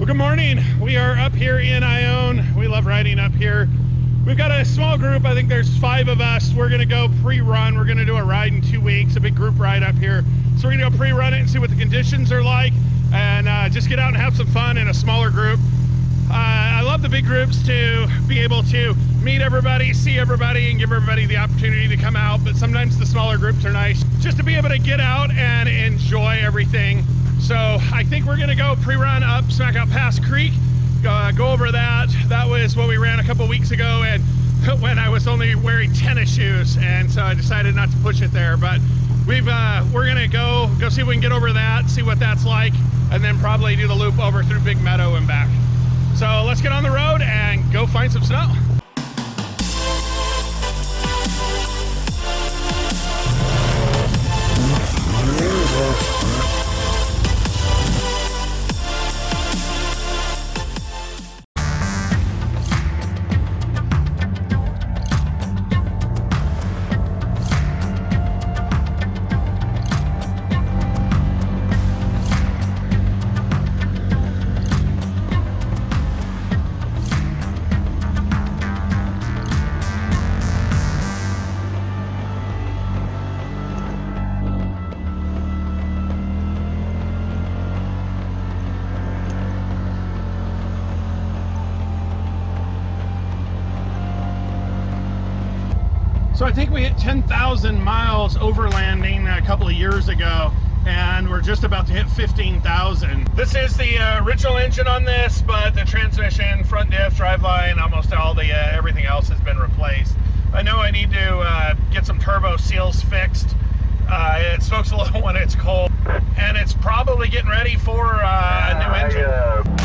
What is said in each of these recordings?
Good morning. We are up here in Ione. We love riding up here. We've got a small group. I think there's 5 of us. We're going to go pre-run. We're going to do a ride in 2 weeks, a big group ride up here. So we're going to go pre-run it and see what the conditions are like, and just get out and have some fun in a smaller group. I love the big groups to be able to meet everybody, see everybody, and give everybody the opportunity to come out. But sometimes the smaller groups are nice just to be able to get out and enjoy everything. So I think we're gonna go pre-run up Smackout Pass Creek, go over that. That was what we ran a couple weeks ago, and when I was only wearing tennis shoes, and so I decided not to push it there. But we're gonna go see if we can get over that, see what that's like, and then probably do the loop over through Big Meadow and back. So let's get on the road and go find some snow. So I think we hit 10,000 miles overlanding a couple of years ago, and we're just about to hit 15,000. This is the original engine on this, but the transmission, front diff, driveline, almost all the everything else has been replaced. I know I need to get some turbo seals fixed. It smokes a little when it's cold, and it's probably getting ready for a new engine.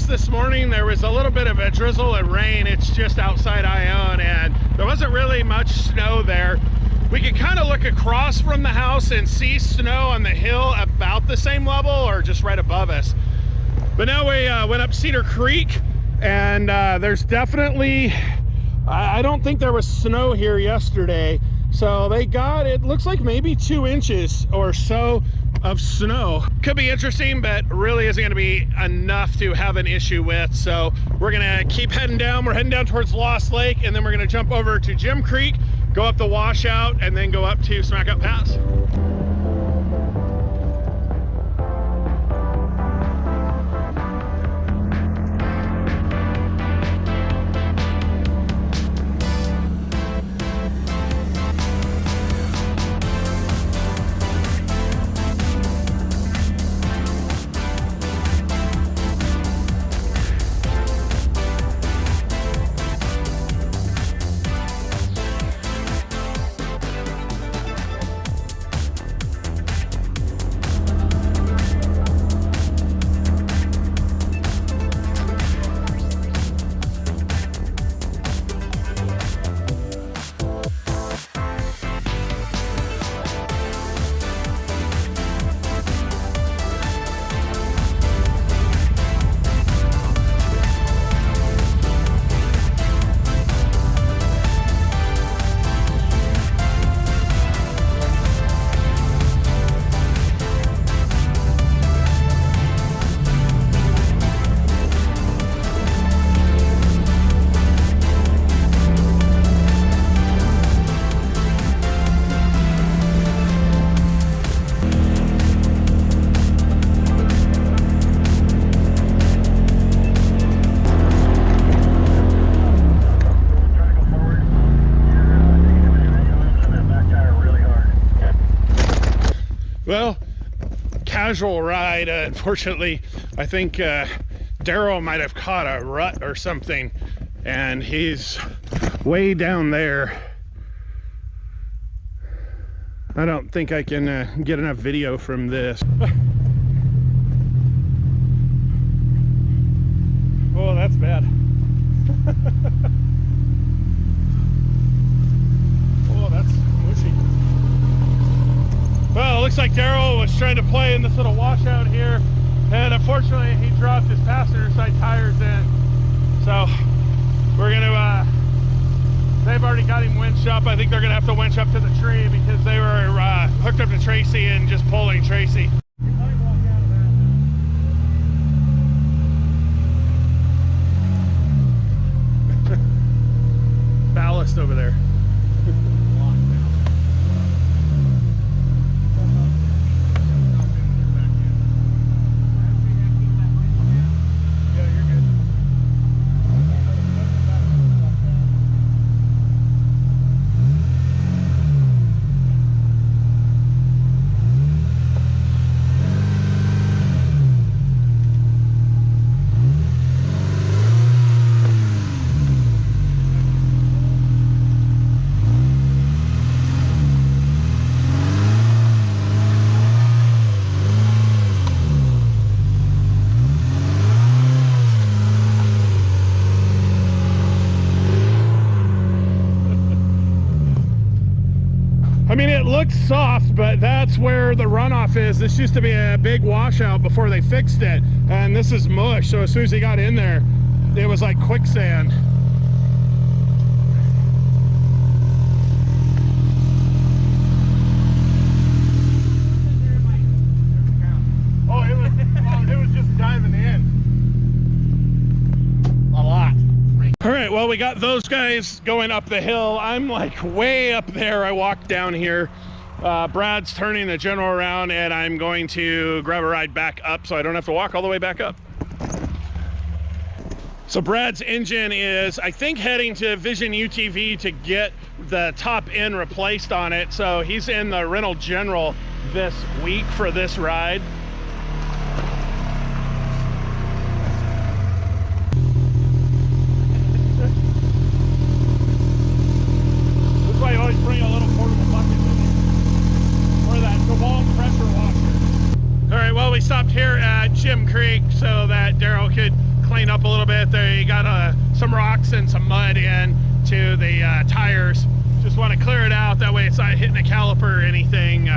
This morning there was a little bit of a drizzle and rain. It's just outside Ione, and there wasn't really much snow there. We could kind of look across from the house and see snow on the hill about the same level or just right above us. But now we went up Cedar Creek, and there's definitely, I don't think there was snow here yesterday, so they got, it looks like maybe 2 inches or so of snow. Could be interesting, but really isn't going to be enough to have an issue with. So we're going to keep heading down. We're heading down towards Lost Lake, and then we're going to jump over to Jim Creek, go up the washout, and then go up to Smackout Pass. Well, casual ride. Unfortunately, I think Daryl might have caught a rut or something, and he's way down there. I don't think I can get enough video from this. Oh, that's bad. Oh, that's mushy. Well, it looks like Daryl was trying to play in this little washout here, and unfortunately he dropped his passenger side tires in. So we're gonna, they've already got him winched up. I think they're gonna have to winch up to the tree because they were hooked up to Tracy and just pulling Tracy. Ballast over there. I mean, it looks soft, but that's where the runoff is. This used to be a big washout before they fixed it, and this is mush. So as soon as he got in there, it was like quicksand. Oh, it was just diving in. A lot. All right, well, we got those guys going up the hill. I'm like way up there. I walked down here. Brad's turning the General around, and I'm going to grab a ride back up so I don't have to walk all the way back up. So Brad's engine is, I think, heading to Vision UTV to get the top end replaced on it. So he's in the Renault General this week for this ride. I always bring a little portable bucket with me for that DeWalt pressure washer. All right, well, we stopped here at Jim Creek so that Daryl could clean up a little bit. They got some rocks and some mud in to the tires. Just want to clear it out, that way it's not hitting a caliper or anything.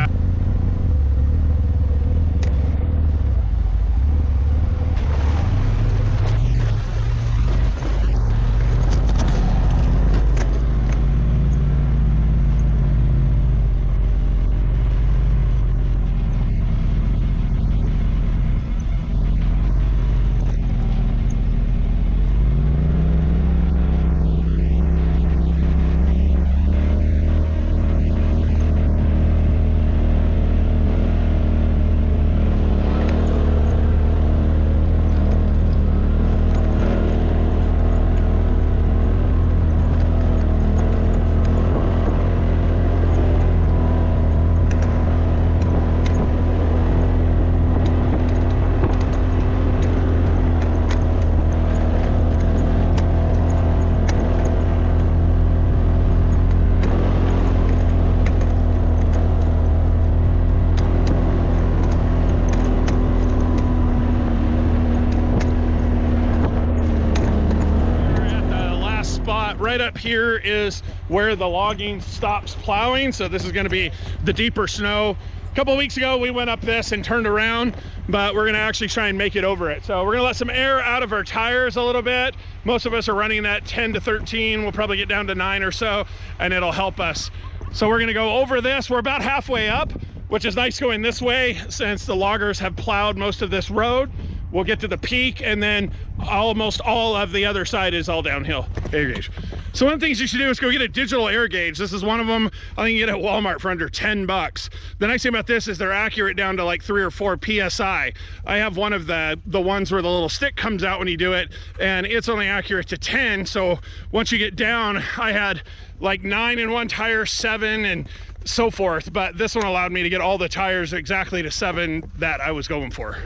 Right up here is where the logging stops plowing, so this is going to be the deeper snow. A couple of weeks ago we went up this and turned around, but we're going to actually try and make it over it. So we're going to let some air out of our tires a little bit. Most of us are running at 10 to 13. We'll probably get down to 9 or so, and it'll help us. So we're going to go over this. We're about halfway up, which is nice going this way since the loggers have plowed most of this road. We'll get to the peak, and then almost all of the other side is all downhill. Air gauge. So one of the things you should do is go get a digital air gauge. This is one of them I think you get at Walmart for under 10 bucks. The nice thing about this is they're accurate down to like 3 or 4 PSI. I have one of the ones where the little stick comes out when you do it, and it's only accurate to 10. So once you get down, I had like 9 in one tire, 7, and so forth. But this one allowed me to get all the tires exactly to 7 that I was going for.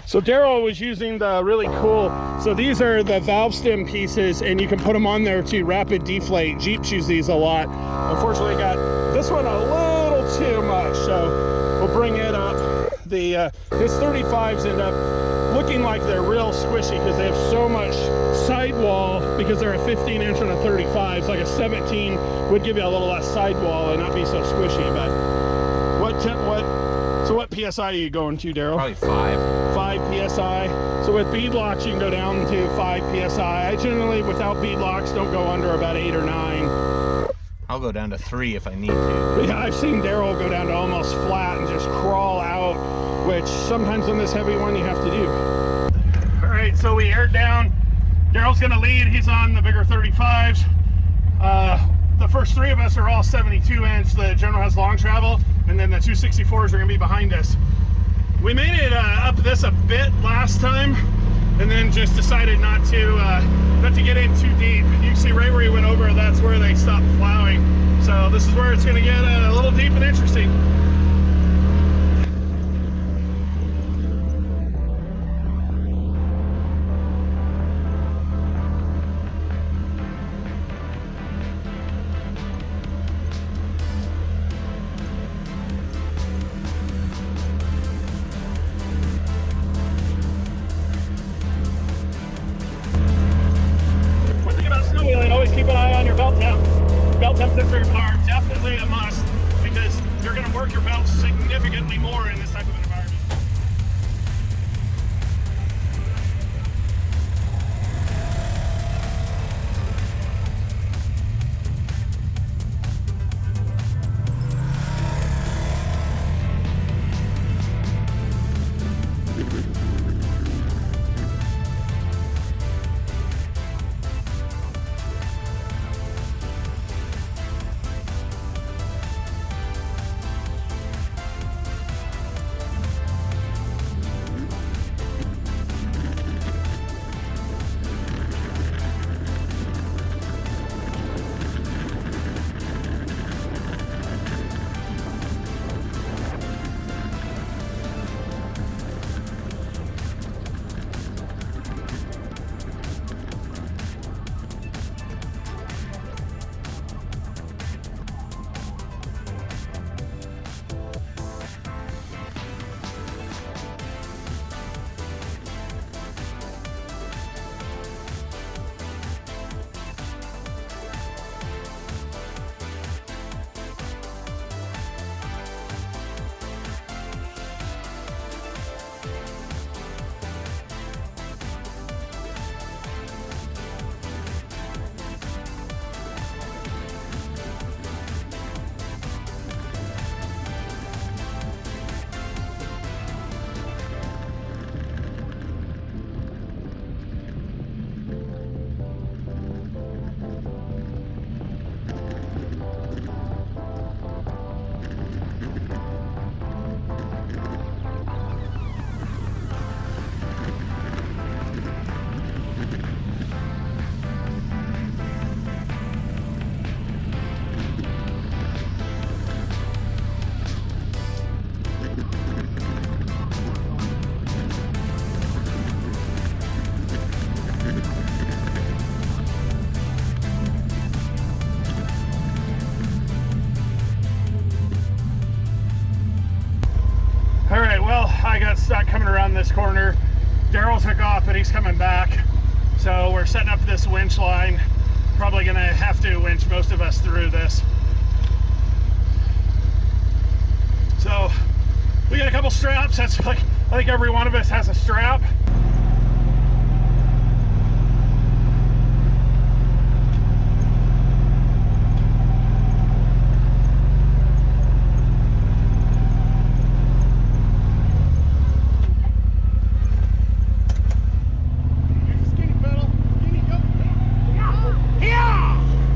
So Daryl was using the really cool, so these are the valve stem pieces, and you can put them on there to rapid deflate. Jeeps use these a lot. Unfortunately got this one a little too much, so we'll bring it up. His 35s end up looking like they're real squishy because they have so much sidewall, because they're a 15-inch and a 35. So like a 17 would give you a little less sidewall and not be so squishy. But what PSI are you going to, Daryl? Probably 5. 5 PSI. So with bead locks, you can go down to 5 PSI. I generally, without bead locks, don't go under about 8 or 9. I'll go down to 3 if I need to. But yeah, I've seen Daryl go down to almost flat and just crawl out, which sometimes on this heavy one you have to do. All right, so we aired down. Daryl's gonna lead, he's on the bigger 35s. The first 3 of us are all 72-inch. The General has long travel, and then the 264s are gonna be behind us. We made it up this a bit last time, and then just decided not to get in too deep. You can see right where he went over, that's where they stopped plowing. So this is where it's gonna get a little deep and interesting. Keep an eye on your belt temp. Belt temp sensors are definitely a must because you're going to work your belt significantly more in this type of environment. All right, well, I got stuck coming around this corner. Daryl took off, but he's coming back. So we're setting up this winch line. Probably gonna have to winch most of us through this. So we got a couple straps. That's like, I think every one of us has a strap.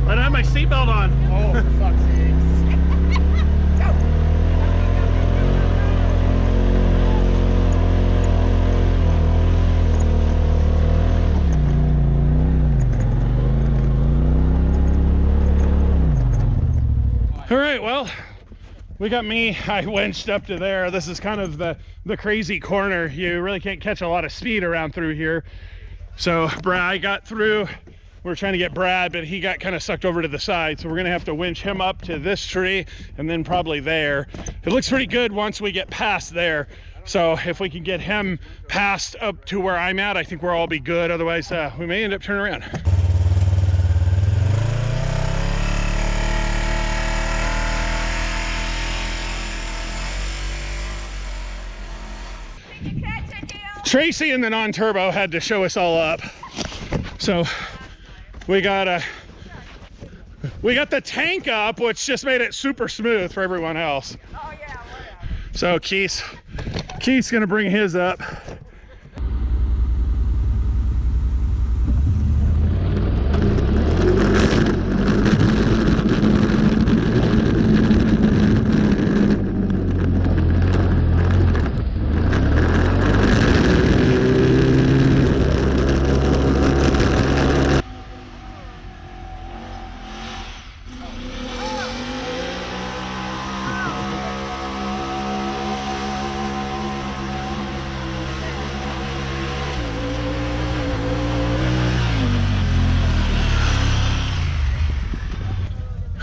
I have my seatbelt on. Oh, for fuck's All right, well, we got me. I winched up to there. This is kind of the crazy corner. You really can't catch a lot of speed around through here. So Brad got through. We're trying to get Brad, but he got kind of sucked over to the side. So we're gonna have to winch him up to this tree and then probably there. It looks pretty good once we get past there. So if we can get him past up to where I'm at, I think we'll all be good. Otherwise, we may end up turning around. Tracy in the non-turbo had to show us all up. So we got the tank up, which just made it super smooth for everyone else. Oh yeah, whatever. So Keith's gonna bring his up.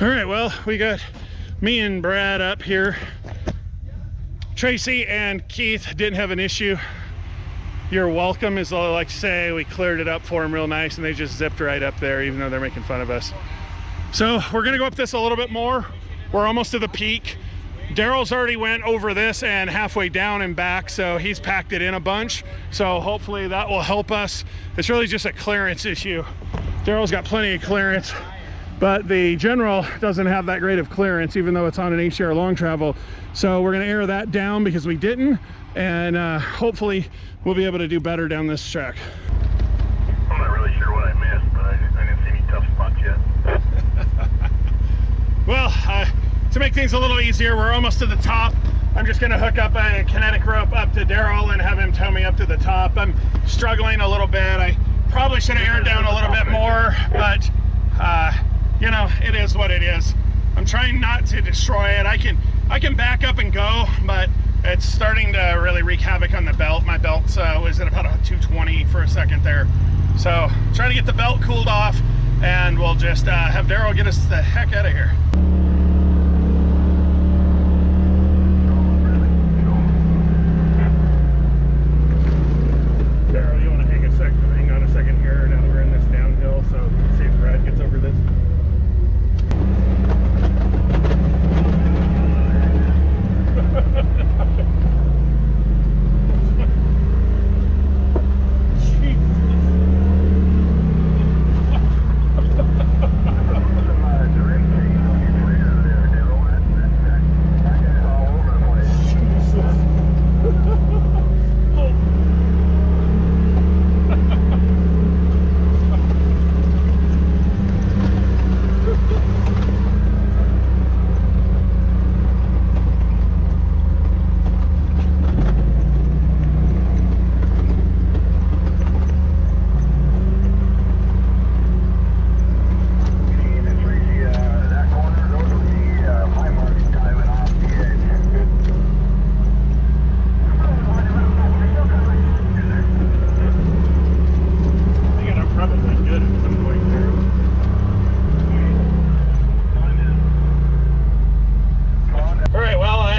All right, well, we got me and Brad up here. Tracy and Keith didn't have an issue. You're welcome, is all I like to say. We cleared it up for them real nice, and they just zipped right up there, even though they're making fun of us. So we're gonna go up this a little bit more. We're almost to the peak. Daryl's already went over this and halfway down and back, so he's packed it in a bunch. So hopefully that will help us. It's really just a clearance issue. Daryl's got plenty of clearance, but the General doesn't have that great of clearance, even though it's on an HDR long travel. So we're gonna air that down because we didn't, and hopefully we'll be able to do better down this track. I'm not really sure what I missed, but I didn't see any tough spots yet. Well, to make things a little easier, we're almost to the top. I'm just gonna hook up a kinetic rope up to Daryl and have him tow me up to the top. I'm struggling a little bit. I probably should have aired down a little bit more, but you know, it is what it is. I'm trying not to destroy it. I can back up and go, but it's starting to really wreak havoc on the belt. My belt was at about a 220 for a second there. So trying to get the belt cooled off, and we'll just have Daryl get us the heck out of here. Daryl, you want to hang on a second here now that we're in this downhill, so see if Brad gets over this.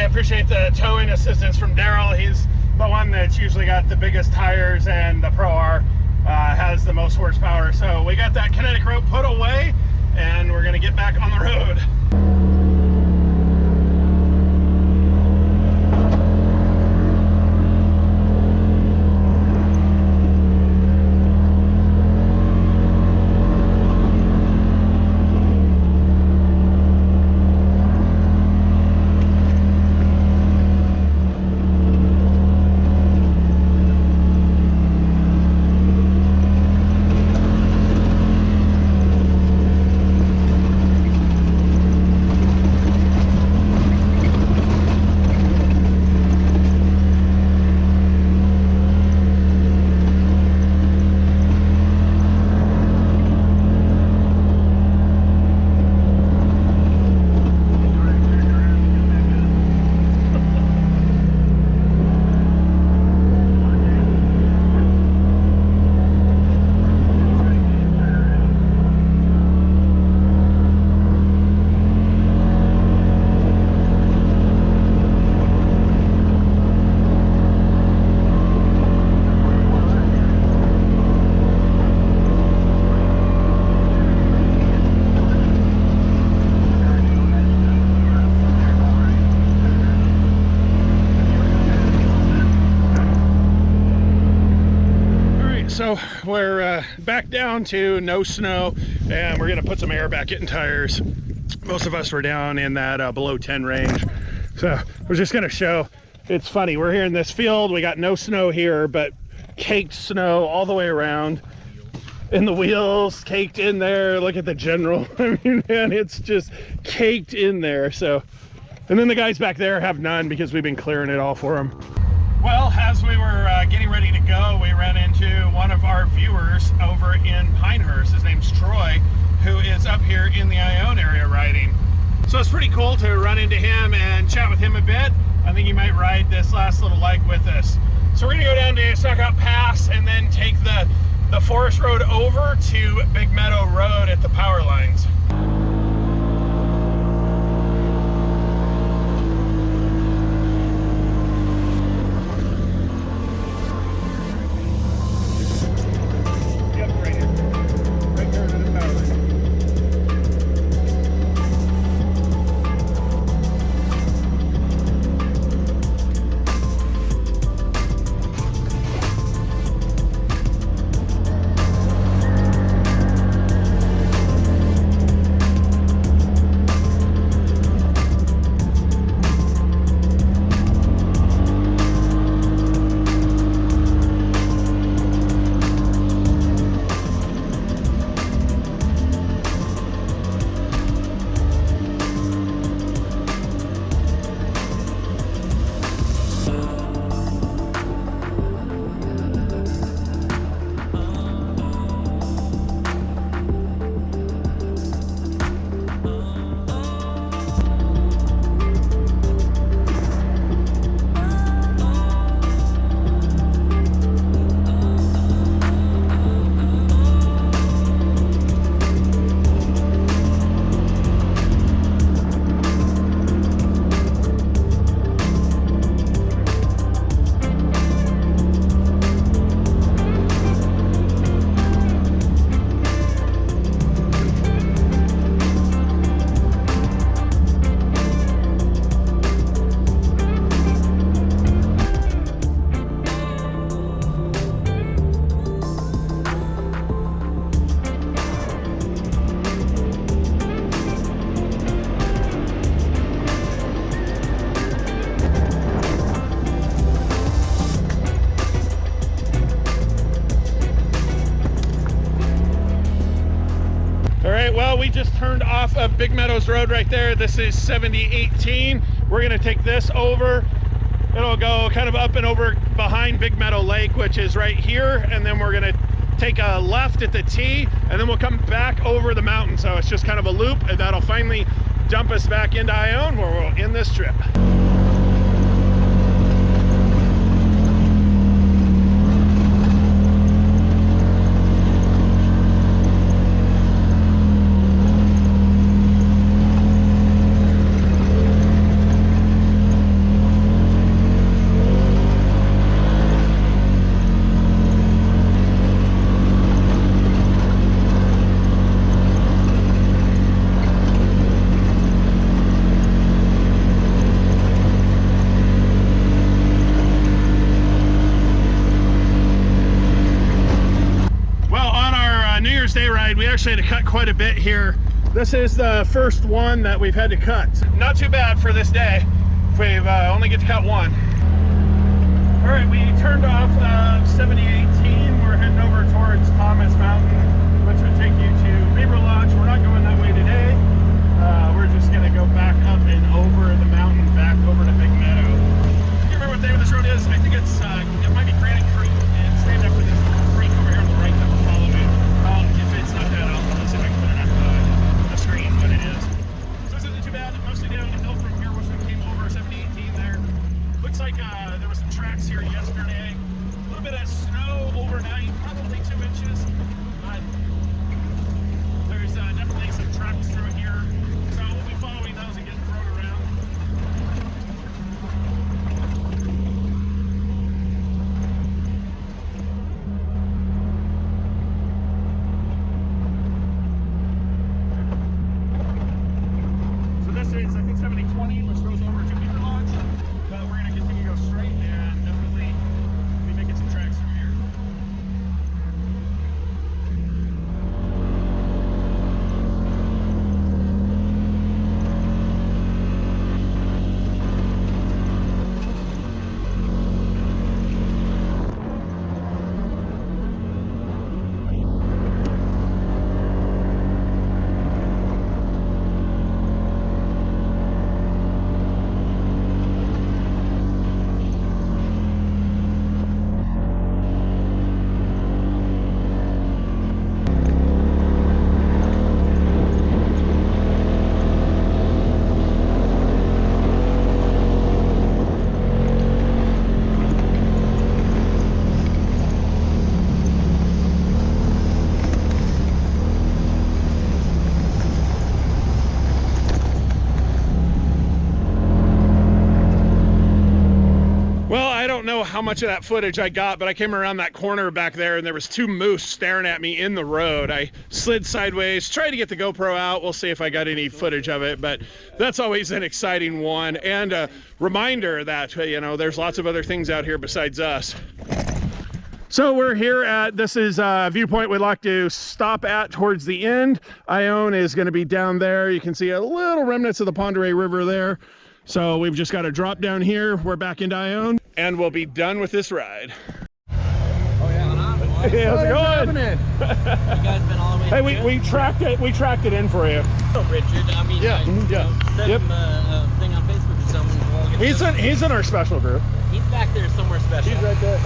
Appreciate the towing assistance from Daryl. He's the one that's usually got the biggest tires, and the Pro R has the most horsepower. So we got that kinetic rope put away, and we're gonna get back on the road. so we're back down to no snow, and we're gonna put some air back in tires. Most of us were down in that below 10 range. So we're just gonna show, it's funny, we're here in this field, we got no snow here, but caked snow all the way around. And the wheels caked in there. Look at the General. I mean, man, it's just caked in there. So, and then the guys back there have none because we've been clearing it all for them. Well, as we were getting ready to go, we ran into one of our viewers over in Pinehurst. His name's Troy, who is up here in the Ione area riding. So it's pretty cool to run into him and chat with him a bit. I think he might ride this last little leg with us. So we're gonna go down to Suckout Pass and then take the forest road over to Big Meadow Road at the power lines. Yep, right here. Right there to the power line. Well, we just turned off of Big Meadows Road right there. This is 7018. We're gonna take this over. It'll go kind of up and over behind Big Meadow Lake, which is right here. And then we're gonna take a left at the T, and then we'll come back over the mountain. So it's just kind of a loop, and that'll finally dump us back into Ione, where we'll end this trip. Day ride, we actually had to cut quite a bit here. This is the first one that we've had to cut. Not too bad for this day. We've only get to cut one. All right, we turned off 7018. We're heading over towards Thomas Mountain, which would take you to Beaver Lodge. We're not going that way today. We're just gonna go back up and over the mountain, back over to Big Meadow. Do you remember what the name of this road is? I think it's, it might be Granite Creek. It's named after this creek over here on the right that we're following. If it's not that, I'll see if I can put it up the screen, what it is. So this isn't too bad. Mostly down the hill from here, which we came over 7018 there. Looks like there was some tracks here yesterday. A little bit of snow overnight, probably 2 inches. But there's definitely some tracks through here. So we'll be following those and getting thrown around. This is, I think, 7020, which goes over to Beaver Lodge, but we're going to continue to go straight and definitely be making some tracks through here. don't know how much of that footage I got, but I came around that corner back there and there was 2 moose staring at me in the road. I slid sideways, tried to get the GoPro out. We'll see if I got any footage of it, but that's always an exciting one. And a reminder that, you know, there's lots of other things out here besides us. So we're here at, this is a viewpoint we'd like to stop at towards the end. Ione is going to be down there. You can see a little remnants of the Pend Oreille River there. So we've just got to drop down here. We're back into Ione and we'll be done with this ride. Oh yeah. Hey, how's it going? You guys been all the way? Hey, we tracked it. We tracked it in for you. Oh, Richard. I mean, Yeah, send yep. him a thing on Facebook or something. We'll get He's in our special group. He's back there somewhere special. He's right there.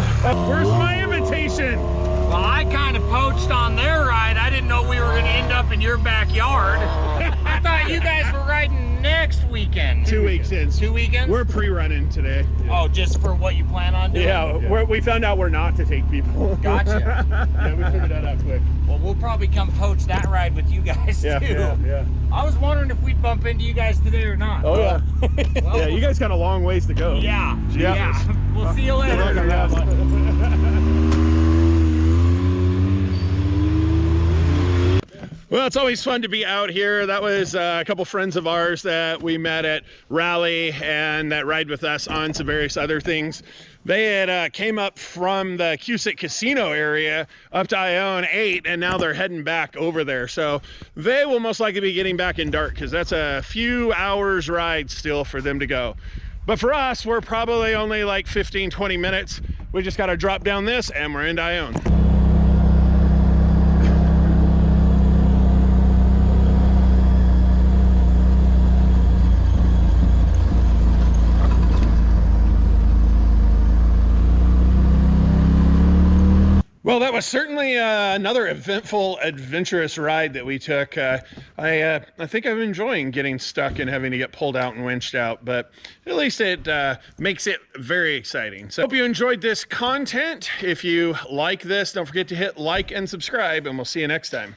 Where's my invitation? Well, I kind of poached on their ride. I didn't know we were going to end up in your backyard. I thought you guys were riding next weekend. 2 weeks in. 2 weekends? We're pre-running today. Oh, just for what you plan on doing? Yeah, we found out we're not to take people. Gotcha. Yeah, we figured that out quick. Well, we'll probably come poach that ride with you guys, Yeah, too. yeah. I was wondering if we'd bump into you guys today or not. Oh, yeah. Well, Yeah, you guys got a long ways to go. Yeah. Yeah. Yeah. We'll see you later. Well, it's always fun to be out here. That was a couple friends of ours that we met at Rally and that ride with us on some various other things. They had came up from the Cusick Casino area up to Ione 8, and now they're heading back over there. So they will most likely be getting back in dark because that's a few hours ride still for them to go. But for us, we're probably only like 15, 20 minutes. We just got to drop down this and we're in Ione. Well, that was certainly another eventful, adventurous ride that we took. I think I'm enjoying getting stuck and having to get pulled out and winched out, but at least it makes it very exciting. So I hope you enjoyed this content. If you like this, don't forget to hit like and subscribe, and we'll see you next time.